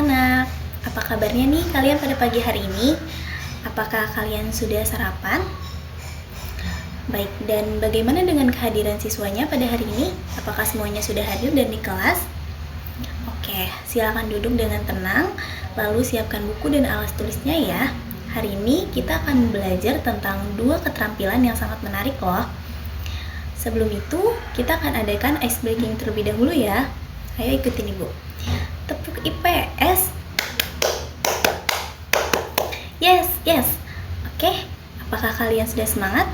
anak-anak, apa kabarnya nih kalian pada pagi hari ini? Apakah kalian sudah sarapan? Baik, dan bagaimana dengan kehadiran siswanya pada hari ini? Apakah semuanya sudah hadir dan di kelas? Oke, silakan duduk dengan tenang, lalu siapkan buku dan alas tulisnya ya. Hari ini kita akan belajar tentang dua keterampilan yang sangat menarik loh. Sebelum itu, kita akan adakan ice breaking terlebih dahulu ya. Ayo ikutin ibu. Tepuk IPS. Yes. Oke, apakah kalian sudah semangat?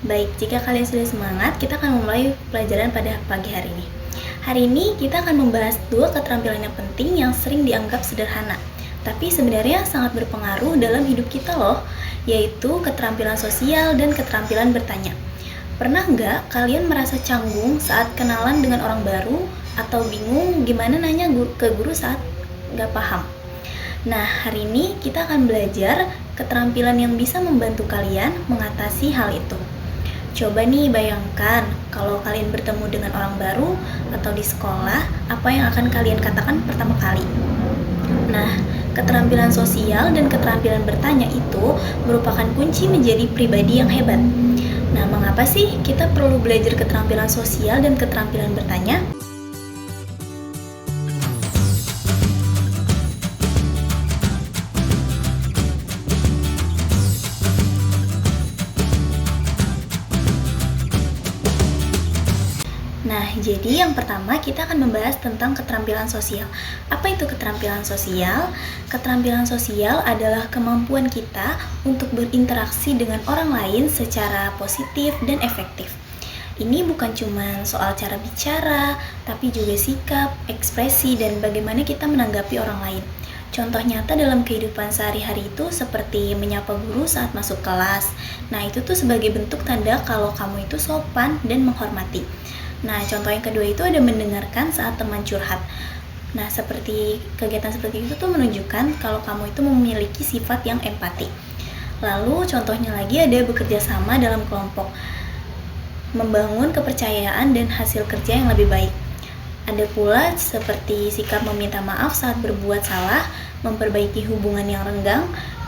Baik, jika kalian sudah semangat, kita akan memulai pelajaran pada pagi hari ini. Hari ini kita akan membahas dua keterampilan yang penting yang sering dianggap sederhana, tapi sebenarnya sangat berpengaruh dalam hidup kita loh, yaitu keterampilan sosial dan keterampilan bertanya. Pernah nggak kalian merasa canggung saat kenalan dengan orang baru atau bingung gimana nanya ke guru saat nggak paham? Nah, hari ini kita akan belajar keterampilan yang bisa membantu kalian mengatasi hal itu. Coba nih bayangkan kalau kalian bertemu dengan orang baru atau di sekolah, apa yang akan kalian katakan pertama kali? Nah, keterampilan sosial dan keterampilan bertanya itu merupakan kunci menjadi pribadi yang hebat. Nah, mengapa sih kita perlu belajar keterampilan sosial dan keterampilan bertanya? Nah, jadi yang pertama kita akan membahas tentang keterampilan sosial. Apa itu keterampilan sosial? Keterampilan sosial adalah kemampuan kita untuk berinteraksi dengan orang lain secara positif dan efektif. Ini bukan cuma soal cara bicara, tapi juga sikap, ekspresi, dan bagaimana kita menanggapi orang lain. Contoh nyata dalam kehidupan sehari-hari itu seperti menyapa guru saat masuk kelas. Nah, itu tuh sebagai bentuk tanda kalau kamu itu sopan dan menghormati. Nah, contoh yang kedua itu ada mendengarkan saat teman curhat. Nah, kegiatan seperti itu tuh menunjukkan kalau kamu itu memiliki sifat yang empati. Lalu, contohnya lagi ada bekerja sama dalam kelompok, membangun kepercayaan dan hasil kerja yang lebih baik. Ada pula seperti sikap meminta maaf saat berbuat salah, memperbaiki hubungan yang renggang.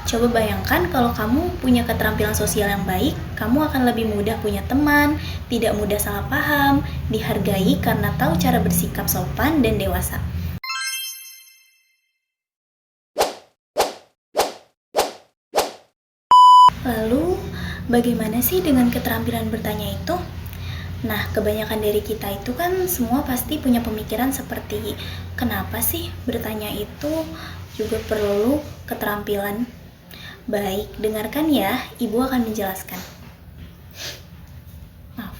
Coba bayangkan kalau kamu punya keterampilan sosial yang baik, kamu akan lebih mudah punya teman, tidak mudah salah paham, dihargai karena tahu cara bersikap sopan dan dewasa. Lalu, bagaimana sih dengan keterampilan bertanya itu? Nah, kebanyakan dari kita itu kan semua pasti punya pemikiran seperti, kenapa sih bertanya itu juga perlu keterampilan? Baik, dengarkan ya, Ibu akan menjelaskan. Maaf.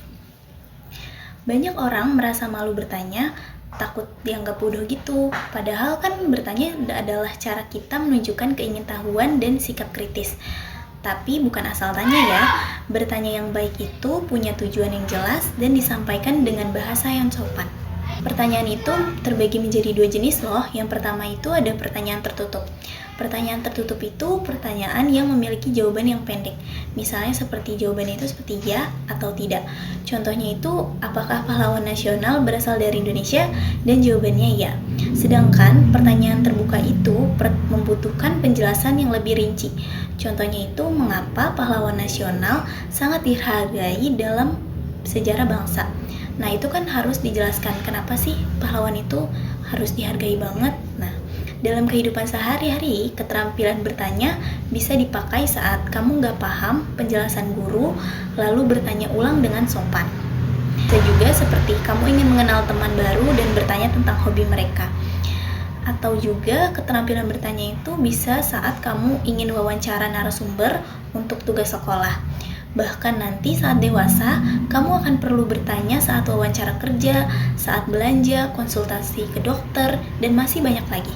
Banyak orang merasa malu bertanya, takut dianggap bodoh gitu. Padahal kan bertanya adalah cara kita menunjukkan keingintahuan dan sikap kritis. Tapi bukan asal tanya ya, bertanya yang baik itu punya tujuan yang jelas dan disampaikan dengan bahasa yang sopan. Pertanyaan itu terbagi menjadi dua jenis loh. Yang pertama itu ada pertanyaan tertutup. Pertanyaan tertutup itu pertanyaan yang memiliki jawaban yang pendek. Misalnya seperti jawabannya itu seperti ya atau tidak. Contohnya itu, apakah pahlawan nasional berasal dari Indonesia? Dan jawabannya ya. Sedangkan pertanyaan terbuka itu membutuhkan penjelasan yang lebih rinci. Contohnya itu, mengapa pahlawan nasional sangat dihargai dalam sejarah bangsa. Nah, itu kan harus dijelaskan kenapa sih pahlawan itu harus dihargai banget. Nah, dalam kehidupan sehari-hari, keterampilan bertanya bisa dipakai saat kamu nggak paham penjelasan guru, lalu bertanya ulang dengan sopan. Bisa juga seperti kamu ingin mengenal teman baru dan bertanya tentang hobi mereka. Atau juga keterampilan bertanya itu bisa saat kamu ingin wawancara narasumber untuk tugas sekolah. Bahkan nanti saat dewasa, kamu akan perlu bertanya saat wawancara kerja, saat belanja, konsultasi ke dokter, dan masih banyak lagi.